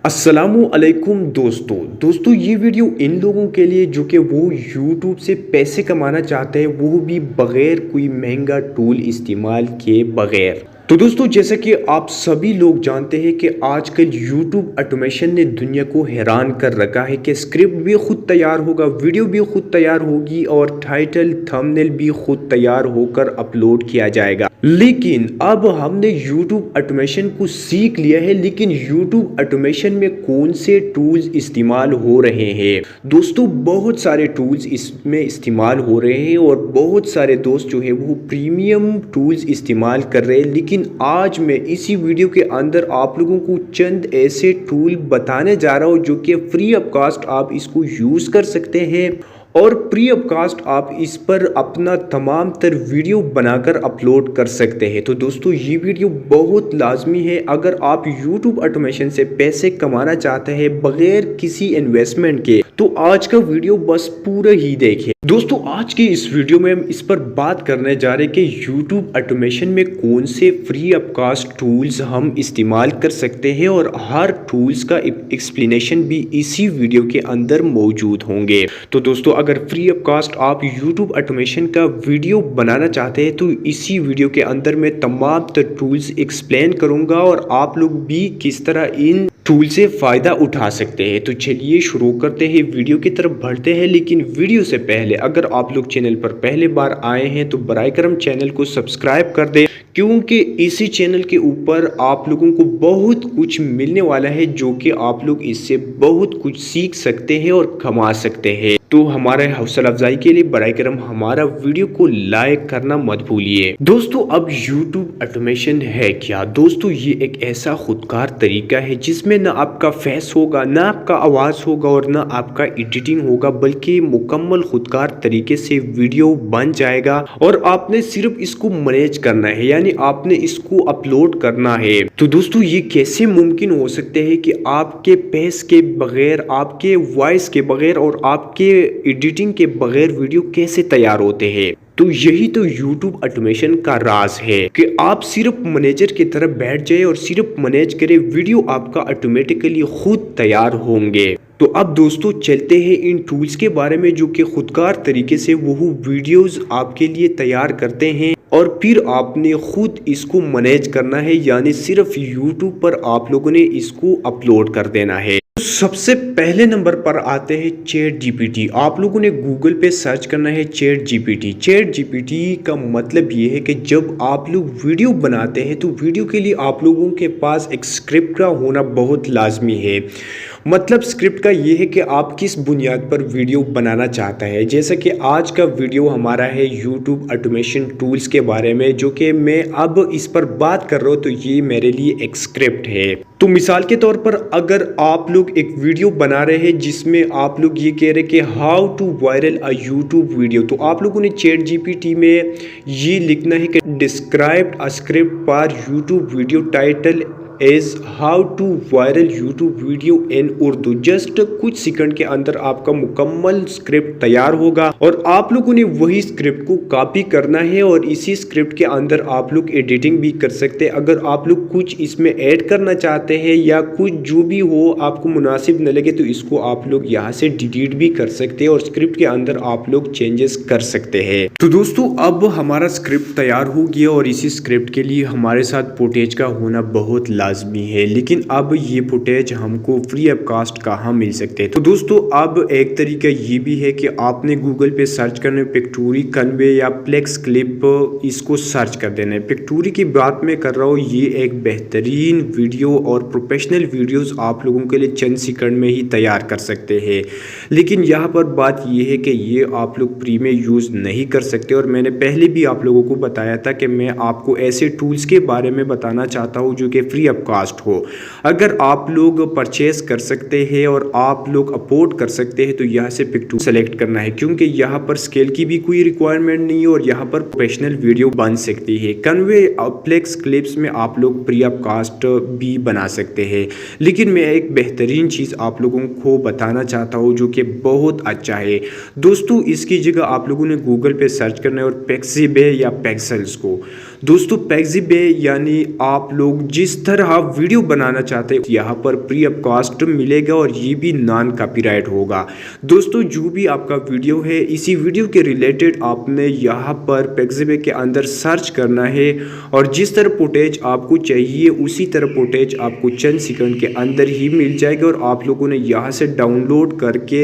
السلام علیکم دوستو یہ ویڈیو ان لوگوں کے لیے جو کہ وہ یوٹیوب سے پیسے کمانا چاہتے ہیں، وہ بھی بغیر کوئی مہنگا ٹول استعمال کیے بغیر۔ تو دوستو جیسا کہ آپ سبھی لوگ جانتے ہیں کہ آج کل یوٹیوب آٹومیشن نے دنیا کو حیران کر رکھا ہے کہ اسکرپٹ بھی خود تیار ہوگا، ویڈیو بھی خود تیار ہوگی اور ٹائٹل تھمبنیل بھی خود تیار ہو کر اپلوڈ کیا جائے گا۔ لیکن اب ہم نے یوٹیوب آٹومیشن کو سیکھ لیا ہے، لیکن یوٹیوب آٹومیشن میں کون سے ٹولز استعمال ہو رہے ہیں؟ دوستو بہت سارے ٹولز اس میں استعمال ہو رہے ہیں اور بہت سارے دوست جو ہے وہ پریمیم ٹولز استعمال کر رہے ہیں، لیکن آج میں اسی ویڈیو کے اندر آپ لوگوں کو چند ایسے ٹول بتانے جا رہا ہوں جو کہ فری آف کاسٹ آپ اس کو یوز کر سکتے ہیں اور فری آف کاسٹ آپ اس پر اپنا تمام تر ویڈیو بنا کر اپلوڈ کر سکتے ہیں۔ تو دوستو یہ ویڈیو بہت لازمی ہے اگر آپ یوٹیوب آٹومیشن سے پیسے کمانا چاہتے ہیں بغیر کسی انویسٹمنٹ کے، تو آج کا ویڈیو بس پورا ہی دیکھیں۔ دوستو آج کی اس ویڈیو میں ہم اس پر بات کرنے جا رہے ہیں کہ یوٹیوب آٹومیشن میں کون سے فری آف کاسٹ ٹولز ہم استعمال کر سکتے ہیں، اور ہر ٹولز کا ایکسپلینیشن بھی اسی ویڈیو کے اندر موجود ہوں گے۔ تو دوستو اگر فری آف کاسٹ آپ یوٹیوب آٹومیشن کا ویڈیو بنانا چاہتے ہیں تو اسی ویڈیو کے اندر میں تمام تر ٹولز ایکسپلین کروں گا اور آپ لوگ بھی کس طرح ان ٹول سے فائدہ اٹھا سکتے ہیں۔ تو چلیے شروع کرتے ہیں، ویڈیو کی طرف بڑھتے ہیں، لیکن ویڈیو سے پہلے اگر آپ لوگ چینل پر پہلے بار آئے ہیں تو برائے کرم چینل کو سبسکرائب کر دیں، کیونکہ اسی چینل کے اوپر آپ لوگوں کو بہت کچھ ملنے والا ہے جو کہ آپ لوگ اس سے بہت کچھ سیکھ سکتے ہیں اور کما سکتے ہیں۔ تو ہمارے حوصلہ افزائی کے لیے برائے کرم ہمارا ویڈیو کو لائک کرنا مت بھولیے۔ دوستو اب یوٹیوب آٹومیشن ہے کیا؟ دوستو یہ ایک ایسا خودکار طریقہ ہے جس میں نہ آپ کا فیس ہوگا، نہ آپ کا آواز ہوگا اور نہ آپ کا ایڈیٹنگ ہوگا، بلکہ مکمل خودکار طریقے سے ویڈیو بن جائے گا اور آپ نے صرف اس کو مینیج کرنا ہے، یعنی آپ نے اس کو اپلوڈ کرنا ہے۔ تو دوستو یہ کیسے ممکن ہو سکتے ہیں کہ آپ کے پیس کے بغیر، آپ کے وائس کے بغیر اور آپ کے ایڈیٹنگ کے بغیر ویڈیو کیسے تیار ہوتے ہیں؟ تو یہی تو یوٹیوب آٹومیشن کا راز ہے کہ آپ صرف مینیجر کی طرف بیٹھ جائے اور صرف مینیج کرے، ویڈیو آپ کا آٹومیٹکلی خود تیار ہوں گے۔ تو اب دوستو چلتے ہیں ان ٹولز کے بارے میں جو کہ خودکار طریقے سے وہ ویڈیوز آپ کے لیے تیار کرتے ہیں اور پھر آپ نے خود اس کو مینیج کرنا ہے، یعنی صرف یوٹیوب پر آپ لوگوں نے اس کو اپلوڈ کر دینا ہے۔ سب سے پہلے نمبر پر آتے ہیں چیٹ جی پی ٹی۔ آپ لوگوں نے گوگل پہ سرچ کرنا ہے Chat G P T. Chat G P T کا مطلب یہ ہے کہ جب آپ لوگ ویڈیو بناتے ہیں تو ویڈیو کے لیے آپ لوگوں کے پاس ایک اسکرپٹ کا ہونا بہت لازمی ہے۔ مطلب اسکرپٹ کا یہ ہے کہ آپ کس بنیاد پر ویڈیو بنانا چاہتا ہے۔ جیسا کہ آج کا ویڈیو ہمارا ہے یوٹیوب آٹومیشن ٹولز کے بارے میں، جو کہ میں اب اس پر بات کر رہا ہوں، تو یہ میرے لیے ایک اسکرپٹ ہے۔ تو مثال کے طور پر اگر آپ لوگ ایک ویڈیو بنا رہے ہیں جس میں آپ لوگ یہ کہہ رہے کہ how to viral a YouTube video, تو آپ لوگوں نے چیٹ جی پی ٹی میں یہ لکھنا ہے کہ describe a script for YouTube video title as how to viral YouTube video in Urdu. Just کچھ سیکنڈ کے اندر آپ کا مکمل اسکرپٹ تیار ہوگا اور آپ لوگوں نے وہی اسکرپٹ کو کاپی کرنا ہے اور اسی اسکرپٹ کے اندر آپ لوگ ایڈیٹنگ بھی کر سکتے ہیں۔ اگر آپ لوگ کچھ اس میں ایڈ کرنا چاہتے ہیں یا کچھ جو بھی ہو آپ کو مناسب نہ لگے تو اس کو آپ لوگ یہاں سے ڈیلیٹ بھی کر سکتے ہیں اور اسکرپٹ کے اندر آپ لوگ چینجز کر سکتے ہیں۔ تو دوستو اب ہمارا اسکرپٹ تیار ہو گیا اور اسی اسکرپٹ کے لیے ہمارے ساتھ فوٹیج کا ہونا بہت لازمی ہے، لیکن اب یہ فوٹیج ہم کو فری آف کاسٹ کہاں مل سکتے ہیں؟ تو دوستو اب ایک طریقہ یہ بھی ہے کہ آپ نے گوگل پہ سرچ کرنے پکٹوری کنوے یا پلیکس کلپ، اس کو سرچ کر دینا ہے۔ پکٹوری کی بات میں کر رہا ہوں، یہ ایک بہترین ویڈیو اور پروفیشنل ویڈیوز آپ لوگوں کے لیے چند سیکنڈ میں ہی تیار کر سکتے ہیں، لیکن یہاں پر بات یہ ہے کہ یہ آپ لوگ فری میں یوز نہیں کر سکتے، اور میں نے پہلے بھی آپ لوگوں کو بتایا تھا کہ میں آپ کو ایسے ٹولز کے بارے میں بتانا چاہتا ہوں جو کہ فری آف کاسٹ ہو۔ اگر آپ لوگ پرچیز کر سکتے ہیں اور آپ لوگ اپورٹ کر سکتے ہیں تو یہاں سے پکٹور سلیکٹ کرنا ہے، کیونکہ یہاں پر اسکیل کی بھی کوئی ریکوائرمنٹ نہیں ہے اور یہاں پر پروفیشنل ویڈیو بن سکتی ہے۔ کنوے پلیکس کلپس میں آپ لوگ فری آف کاسٹ بھی بنا سکتے ہیں، لیکن میں ایک بہترین چیز آپ لوگوں کو بتانا چاہتا ہوں جو کہ بہت اچھا ہے۔ دوستو اس کی جگہ آپ لوگوں نے گوگل پہ سرچ کرنا ہے اور پیکسیبے یا پیکسلز کو۔ دوستو پیکسیبے یعنی آپ لوگ جس طرح आप वीडियो बनाना चाहते हैं यहाँ पर फ्री ऑफ कॉस्ट मिलेगा और ये भी नॉन कॉपीराइट होगा। दोस्तों जो भी आपका वीडियो है, इसी वीडियो के रिलेटेड आपने यहाँ पर पिक्सबे के अंदर सर्च करना है और जिस तरह फुटेज आपको चाहिए उसी तरह फुटेज आपको चंद सेकंड के अंदर ही मिल जाएगा और आप लोगों ने यहाँ से डाउनलोड करके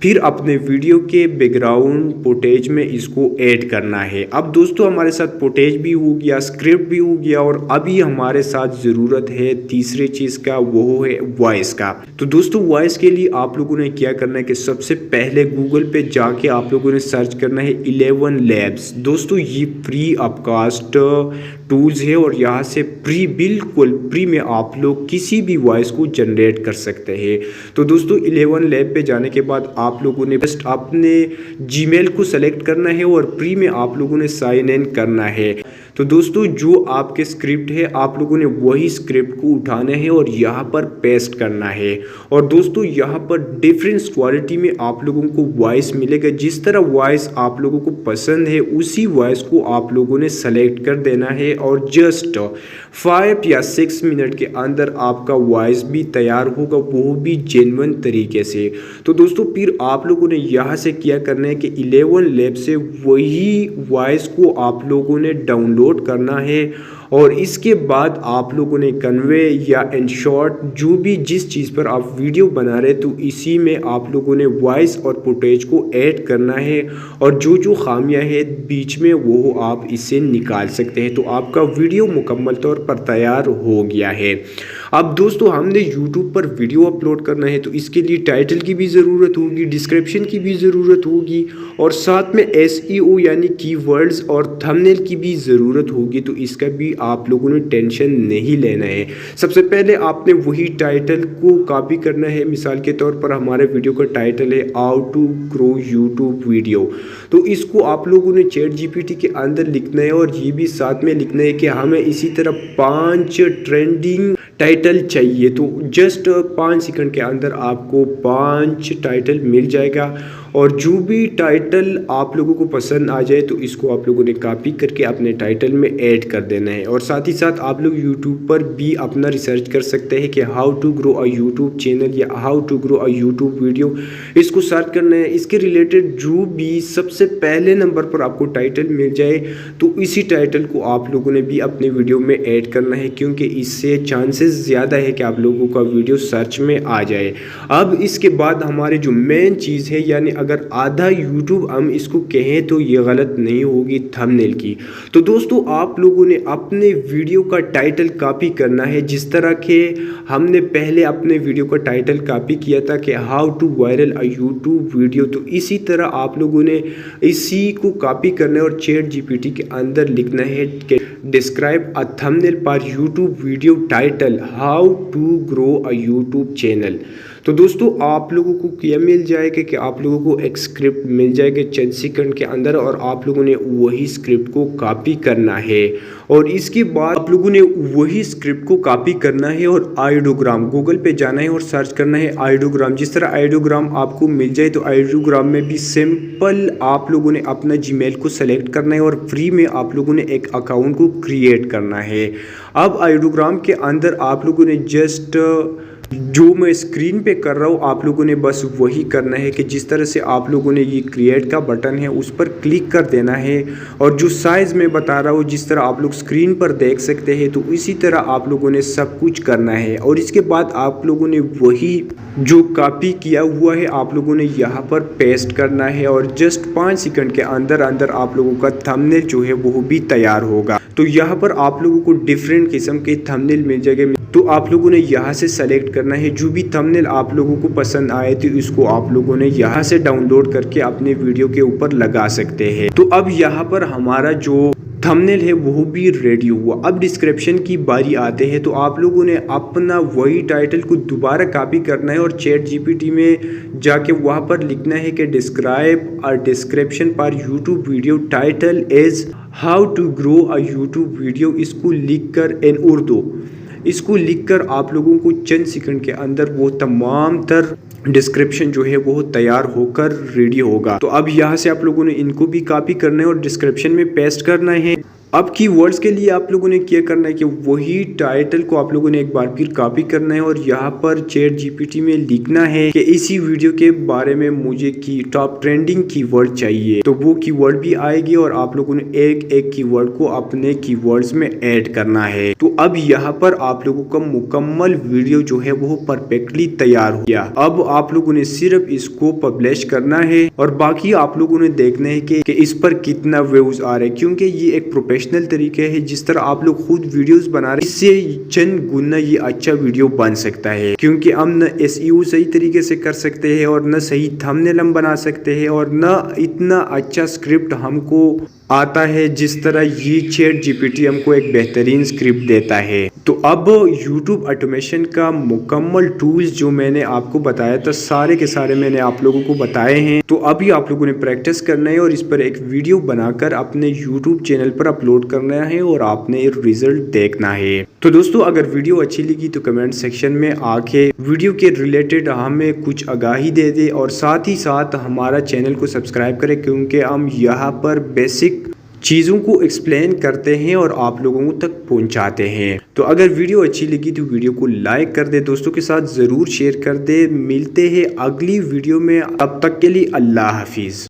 फिर अपने वीडियो के बैकग्राउंड फुटेज में इसको ऐड करना है। अब दोस्तों हमारे साथ फुटेज भी हो गया, स्क्रिप्ट भी हो गया और अभी हमारे साथ ज़रूरत है तीसरी चीज़ का, वो है वॉइस का। तो दोस्तों वॉइस के लिए आप लोगों ने क्या करना है कि सबसे पहले गूगल पे जाके आप लोगों ने सर्च करना है 11 लैब्स। दोस्तों ये फ्री ऑफ कॉस्ट टूल्स है और यहाँ से बिल्कुल फ्री में आप लोग किसी भी वॉइस को जनरेट कर सकते हैं। तो दोस्तों 11 लैब पे जाने के बाद आप लोगों ने बस अपने जीमेल को सेलेक्ट करना है और फ्री में आप लोगों ने साइन इन करना है। तो दोस्तों जो आपके स्क्रिप्ट है आप लोगों ने वही स्क्रिप्ट को उठाना है और यहाँ पर पेस्ट करना है। और दोस्तों यहाँ पर डिफरेंट क्वालिटी में आप लोगों को वॉइस मिलेगा। जिस तरह वॉइस आप लोगों को पसंद है उसी वॉइस को आप लोगों ने सेलेक्ट कर देना है और जस्ट 5 या 6 मिनट के अंदर आपका वॉइस भी तैयार होगा, वो भी जेन्युइन तरीके से। तो दोस्तों फिर आप लोगों ने यहाँ से क्या करना है कि 11 लैब से वही वॉइस को आप लोगों ने डाउनलोड करना है और इसके बाद आप लोगों ने कन्वे या इन शॉर्ट जो भी जिस चीज़ पर आप वीडियो बना रहे तो इसी में आप लोगों ने वॉइस और फुटेज को ऐड करना है और जो जो खामियां हैं बीच में वो आप इससे निकाल सकते हैं। तो आपका वीडियो मुकम्मल तौर पर तैयार हो गया है। अब दोस्तों हमने YouTube पर वीडियो अपलोड करना है तो इसके लिए टाइटल की भी ज़रूरत होगी, डिस्क्रिप्शन की भी ज़रूरत होगी और साथ में SEO यानी कीवर्ड्स और थंबनेल की भी ज़रूरत होगी। तो इसका भी आप लोगों ने टेंशन नहीं लेना है। सबसे पहले आपने वही टाइटल को कॉपी करना है। मिसाल के तौर पर हमारे वीडियो का टाइटल है how to grow YouTube video. तो इसको आप लोगों ने ChatGPT के अंदर लिखना है और ये भी साथ में लिखना है कि हमें इसी तरह 5 ट्रेंडिंग टाइटल चाहिए। तो जस्ट 5 सेकंड के अंदर आपको 5 टाइटल मिल जाएगा और जो भी टाइटल आप लोगों को पसंद आ जाए तो इसको आप लोगों ने कॉपी करके अपने टाइटल में ऐड कर देना है। और साथ ही साथ आप लोग यूट्यूब पर भी अपना रिसर्च कर सकते हैं कि how to grow a YouTube channel या how to grow a YouTube video, इसको सर्च करना है। इसके रिलेटेड जो भी सबसे पहले नंबर पर आपको टाइटल मिल जाए तो इसी टाइटल को आप लोगों ने भी अपने वीडियो में ऐड करना है, क्योंकि इससे चांसेस ज़्यादा है कि आप लोगों का वीडियो सर्च में आ जाए। अब इसके बाद हमारे जो मेन चीज़ है, यानी अगर आधा यूट्यूब हम इसको कहें तो ये गलत नहीं होगी, थंबनेल की। तो दोस्तों आप लोगों ने अपने वीडियो का टाइटल कॉपी करना है। जिस तरह के हमने पहले अपने वीडियो का टाइटल कॉपी किया था कि how to viral a YouTube video, तो इसी तरह आप लोगों ने इसी को कॉपी करना है और ChatGPT के अंदर लिखना है कि डिस्क्राइब अ थंबनेल पर YouTube video title how to grow a YouTube channel. तो दोस्तों आप लोगों को क्या मिल जाएगा कि आप लोगों को एक स्क्रिप्ट मिल जाएगा चंद सेकंड के अंदर और आप लोगों ने वही स्क्रिप्ट को कॉपी करना है। और इसके बाद आप लोगों ने वही स्क्रिप्ट को कॉपी करना है और आइडियोग्राम गूगल पे जाना है और सर्च करना है आइडियोग्राम। जिस तरह आइडियोग्राम आपको मिल जाए तो आइडियोग्राम में भी सिंपल आप लोगों ने अपना जीमेल को सेलेक्ट करना है और फ्री में आप लोगों ने एक अकाउंट को क्रिएट करना है। अब आइडियोग्राम के अंदर आप लोगों ने जस्ट जो मैं स्क्रीन पे कर रहा हूँ आप लोगों ने बस वही करना है कि जिस तरह से आप लोगों ने ये क्रिएट का बटन है उस पर क्लिक कर देना है और जो साइज़ मैं बता रहा हूँ जिस तरह आप लोग स्क्रीन पर देख सकते हैं तो इसी तरह आप लोगों ने सब कुछ करना है। और इसके बाद आप लोगों ने वही जो कॉपी किया हुआ है आप लोगों ने यहाँ पर पेस्ट करना है और जस्ट 5 सेकंड के अंदर अंदर आप लोगों का थंबनेल जो है वो भी तैयार होगा। तो यहाँ पर आप लोगों को डिफरेंट किस्म के थंबनेल मिल जाएंगे। तो आप लोगों ने यहाँ से सेलेक्ट करना है जो भी थंबनेल आप लोगों को पसंद आए तो इसको आप लोगों ने यहाँ से डाउनलोड करके अपने वीडियो के ऊपर लगा सकते हैं। तो अब यहाँ पर हमारा जो थंबनेल है वो भी रेडी हुआ। अब डिस्क्रिप्शन की बारी आते हैं तो आप लोगों ने अपना वही टाइटल को दोबारा कॉपी करना है और ChatGPT में जाके वहाँ पर लिखना है कि डिस्क्राइब अ डिस्क्रिप्शन पर YouTube video title is how to grow a YouTube video. इसको लिखकर इन उर्दू इसको लिखकर आप लोगों को चंद सेकंड के अंदर वो तमाम तर डिस्क्रिप्शन जो है वो तैयार होकर रेडी होगा। तो अब यहाँ से आप लोगों ने इनको भी कॉपी करना है और डिस्क्रिप्शन में पेस्ट करना है। अब की वर्ड्स के लिए आप लोगों ने क्या करना है कि वही टाइटल को आप लोगों ने एक बार फिर कॉपी करना है और यहाँ पर चैट जीपीटी में लिखना है कि इसी वीडियो के बारे में मुझे की टॉप ट्रेंडिंग कीवर्ड चाहिए, तो वो कीवर्ड भी आएगी और आप लोगों ने एक एक कीवर्ड को अपने कीवर्ड्स में ऐड करना है। तो अब यहाँ पर आप लोगों का मुकम्मल वीडियो जो है वो परफेक्टली तैयार हो गया। अब आप लोगों ने सिर्फ इसको पब्लिश करना है और बाकी आप लोगों ने देखना है कि इस पर कितना व्यूज आ रहे हैं, क्योंकि ये एक प्रोफेशनल तरीके है। जिस तरह आप लोग खुद वीडियोस बना रहे हैं, इससे चंद गुना ये अच्छा वीडियो बन सकता है, क्योंकि हम न एसईओ सही तरीके से कर सकते हैं और न सही थंबनेल हम बना सकते हैं और न इतना अच्छा स्क्रिप्ट हमको आता है जिस तरह ये चैट जीपीटी हमको एक बेहतरीन स्क्रिप्ट देता है। तो अब YouTube ऑटोमेशन का मुकम्मल टूल्स जो मैंने आपको बताया था, सारे के सारे मैंने आप लोगों को बताए हैं। तो अभी आप लोगों ने प्रैक्टिस करना है और इस पर एक वीडियो बनाकर अपने YouTube चैनल पर अपलोड करना है और आपने रिजल्ट देखना है। तो दोस्तों, अगर वीडियो अच्छी लगी तो कमेंट सेक्शन में आके वीडियो के रिलेटेड हमें कुछ आगाही दे दे और साथ ही साथ हमारा चैनल को सब्सक्राइब करें, क्योंकि हम यहाँ पर बेसिक चीज़ों को एक्सप्लेन करते हैं और आप लोगों तक पहुंचाते हैं। तो अगर वीडियो अच्छी लगी तो वीडियो को लाइक कर दे, दोस्तों के साथ ज़रूर शेयर कर दे। मिलते हैं अगली वीडियो में, तब तक के लिए अल्लाह हाफिज़।